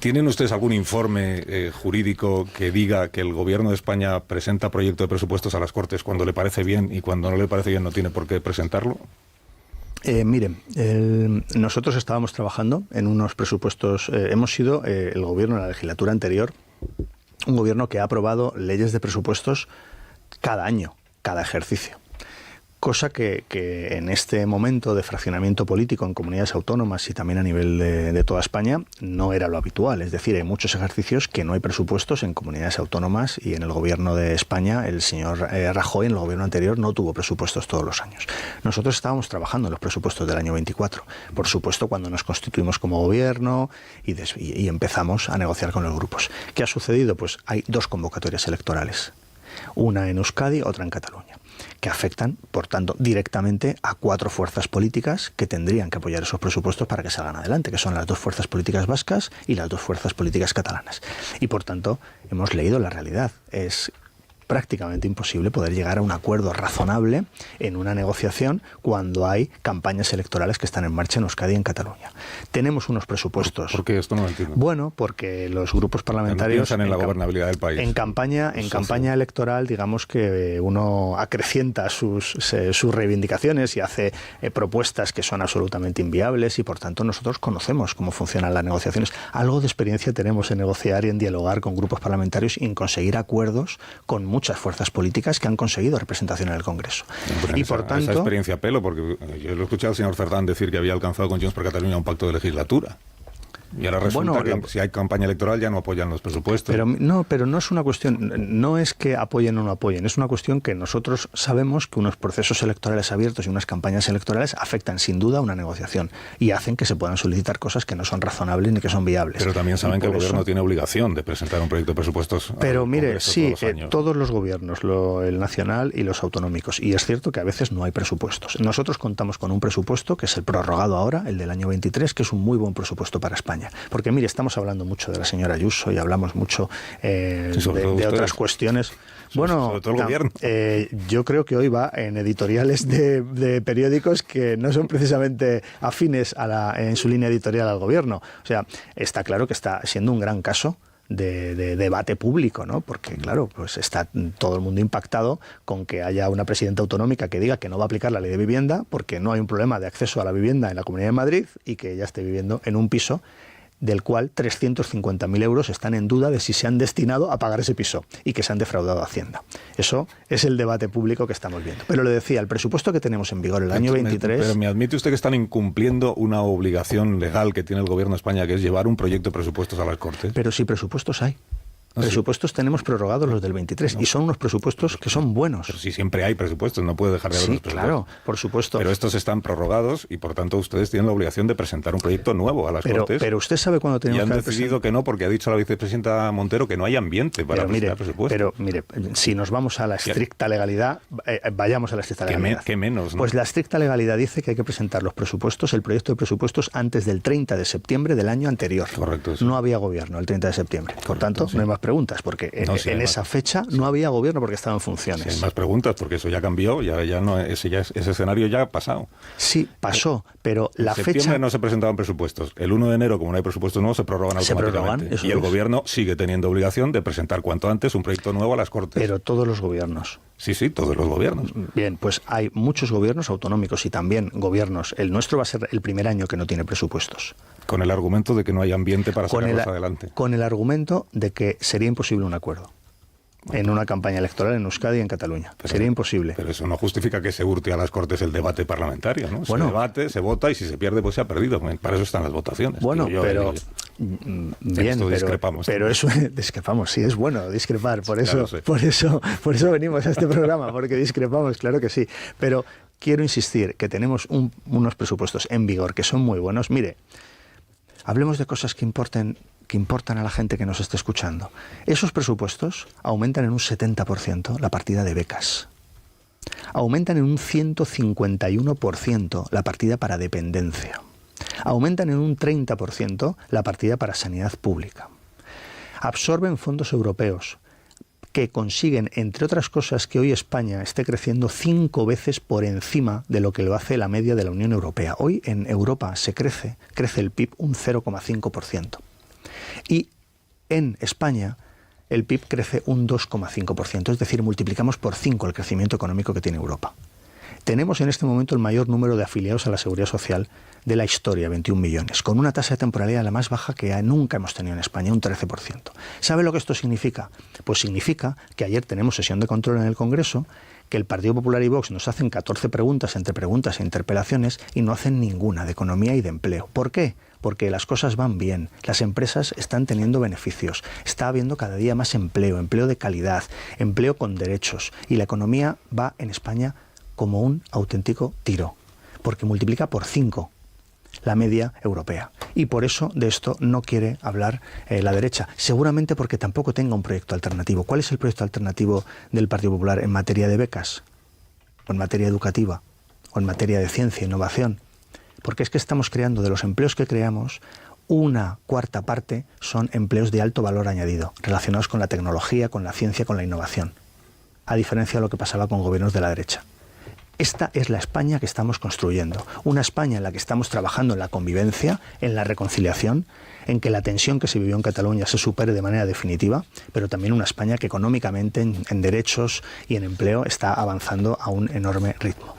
¿Tienen ustedes algún informe jurídico que diga que el Gobierno de España presenta proyecto de presupuestos a las Cortes cuando le parece bien y cuando no le parece bien no tiene por qué presentarlo? Miren, nosotros estábamos trabajando en unos presupuestos, hemos sido el gobierno en la legislatura anterior, un gobierno que ha aprobado leyes de presupuestos cada año, cada ejercicio. Cosa que en este momento de fraccionamiento político en comunidades autónomas y también a nivel de toda España no era lo habitual. Es decir, hay muchos ejercicios que no hay presupuestos en comunidades autónomas y en el gobierno de España el señor Rajoy en el gobierno anterior no tuvo presupuestos todos los años. Nosotros estábamos trabajando en los presupuestos del año 24. Por supuesto, cuando nos constituimos como gobierno y empezamos a negociar con los grupos. ¿Qué ha sucedido? Pues hay 2 convocatorias electorales. Una en Euskadi, otra en Cataluña, que afectan, por tanto, directamente a 4 fuerzas políticas que tendrían que apoyar esos presupuestos para que salgan adelante, que son las 2 fuerzas políticas vascas y las 2 fuerzas políticas catalanas. Y, por tanto, hemos leído la realidad. Es prácticamente imposible poder llegar a un acuerdo razonable en una negociación cuando hay campañas electorales que están en marcha en Euskadi y en Cataluña. Tenemos unos presupuestos. ¿Por qué esto no lo entiendo? Bueno, porque los grupos parlamentarios piensan en la gobernabilidad del país. En campaña electoral, digamos que uno acrecienta sus reivindicaciones y hace propuestas que son absolutamente inviables y por tanto nosotros conocemos cómo funcionan las negociaciones. Algo de experiencia tenemos en negociar y en dialogar con grupos parlamentarios y en conseguir acuerdos con muchas fuerzas políticas que han conseguido representación en el Congreso. Y por tanto, esa experiencia pelo, porque yo lo he escuchado al señor Cerdán decir que había alcanzado con Junts per Catalunya un pacto de legislatura. Y ahora resulta que si hay campaña electoral ya no apoyan los presupuestos. Pero no es una cuestión, no es que apoyen o no apoyen, es una cuestión que nosotros sabemos que unos procesos electorales abiertos y unas campañas electorales afectan sin duda a una negociación y hacen que se puedan solicitar cosas que no son razonables ni que son viables. Pero también saben que el gobierno tiene obligación de presentar un proyecto de presupuestos. Pero mire, sí, todos los gobiernos, el nacional y los autonómicos, y es cierto que a veces no hay presupuestos. Nosotros contamos con un presupuesto que es el prorrogado ahora, el del año 23, que es un muy buen presupuesto para España. Porque, mire, estamos hablando mucho de la señora Ayuso y hablamos mucho de otras cuestiones. Bueno, sobre todo el gobierno. Yo creo que hoy va en editoriales de periódicos que no son precisamente afines en su línea editorial al gobierno. O sea, está claro que está siendo un gran caso de debate público, ¿no? Porque, claro, pues está todo el mundo impactado con que haya una presidenta autonómica que diga que no va a aplicar la ley de vivienda porque no hay un problema de acceso a la vivienda en la Comunidad de Madrid y que ella esté viviendo en un piso del cual 350.000 euros están en duda de si se han destinado a pagar ese piso y que se han defraudado a Hacienda. Eso es el debate público que estamos viendo. Pero le decía, el presupuesto que tenemos en vigor el año 23... Pero me admite usted que están incumpliendo una obligación legal que tiene el Gobierno de España, que es llevar un proyecto de presupuestos a las Cortes. Pero si presupuestos hay. Presupuestos tenemos prorrogados los del 23 y son unos presupuestos que son buenos. Pero si siempre hay presupuestos, no puede dejar de haber los presupuestos. Claro, por supuesto. Pero estos están prorrogados y por tanto ustedes tienen la obligación de presentar un proyecto nuevo a las Cortes. Pero usted sabe cuándo tenemos que... Y han decidido que no, porque ha dicho la vicepresidenta Montero que no hay ambiente para presentar presupuestos. Pero mire, si nos vamos a la estricta legalidad, vayamos a la estricta legalidad. ¿Qué menos, no? Pues la estricta legalidad dice que hay que presentar los presupuestos, el proyecto de presupuestos, antes del 30 de septiembre del año anterior. Correcto. Sí. No había gobierno el 30 de septiembre. Por tanto, no hay más preguntas, porque en esa fecha no había gobierno porque estaba en funciones. Sí, hay más preguntas, porque eso ya cambió, ya no, ese escenario ya ha pasado. Sí, pasó, pero la fecha... En septiembre no se presentaban presupuestos. El 1 de enero, como no hay presupuestos nuevos, se prorrogan automáticamente. Y el gobierno sigue teniendo obligación de presentar cuanto antes un proyecto nuevo a las Cortes. Pero todos los gobiernos. Sí, todos los gobiernos. Bien, pues hay muchos gobiernos autonómicos y también gobiernos. El nuestro va a ser el primer año que no tiene presupuestos. Con el argumento de que no hay ambiente para sacarlos adelante. Con el argumento de que sería imposible un acuerdo. En una campaña electoral en Euskadi y en Cataluña. Sería imposible. Pero eso no justifica que se hurte a las Cortes el debate parlamentario, ¿no? Bueno, se debate, se vota y si se pierde, pues se ha perdido. Para eso están las votaciones. Bueno, pero discrepamos. Pero eso discrepamos, sí, es bueno discrepar. Por eso venimos a este programa, porque discrepamos, claro que sí. Pero quiero insistir que tenemos unos presupuestos en vigor que son muy buenos. Mire, hablemos de cosas que importan a la gente que nos esté escuchando. Esos presupuestos aumentan en un 70% la partida de becas. Aumentan en un 151% la partida para dependencia. Aumentan en un 30% la partida para sanidad pública. Absorben fondos europeos que consiguen, entre otras cosas, que hoy España esté creciendo 5 veces por encima de lo que lo hace la media de la Unión Europea. Hoy en Europa crece el PIB un 0,5%. Y en España el PIB crece un 2,5%, es decir, multiplicamos por 5 el crecimiento económico que tiene Europa. Tenemos en este momento el mayor número de afiliados a la Seguridad Social de la historia, 21 millones, con una tasa de temporalidad la más baja que nunca hemos tenido en España, un 13%. ¿Sabe lo que esto significa? Pues significa que ayer tenemos sesión de control en el Congreso, que el Partido Popular y Vox nos hacen 14 preguntas entre preguntas e interpelaciones y no hacen ninguna de economía y de empleo. ¿Por qué? Porque las cosas van bien, las empresas están teniendo beneficios, está habiendo cada día más empleo, empleo de calidad, empleo con derechos, y la economía va en España como un auténtico tiro, porque multiplica por 5 la media europea. Y por eso de esto no quiere hablar la derecha, seguramente porque tampoco tenga un proyecto alternativo. ¿Cuál es el proyecto alternativo del Partido Popular en materia de becas, o en materia educativa, o en materia de ciencia e innovación? Porque es que estamos creando, de los empleos que creamos, una cuarta parte son empleos de alto valor añadido, relacionados con la tecnología, con la ciencia, con la innovación, a diferencia de lo que pasaba con gobiernos de la derecha. Esta es la España que estamos construyendo, una España en la que estamos trabajando en la convivencia, en la reconciliación, en que la tensión que se vivió en Cataluña se supere de manera definitiva, pero también una España que económicamente, en derechos y en empleo, está avanzando a un enorme ritmo.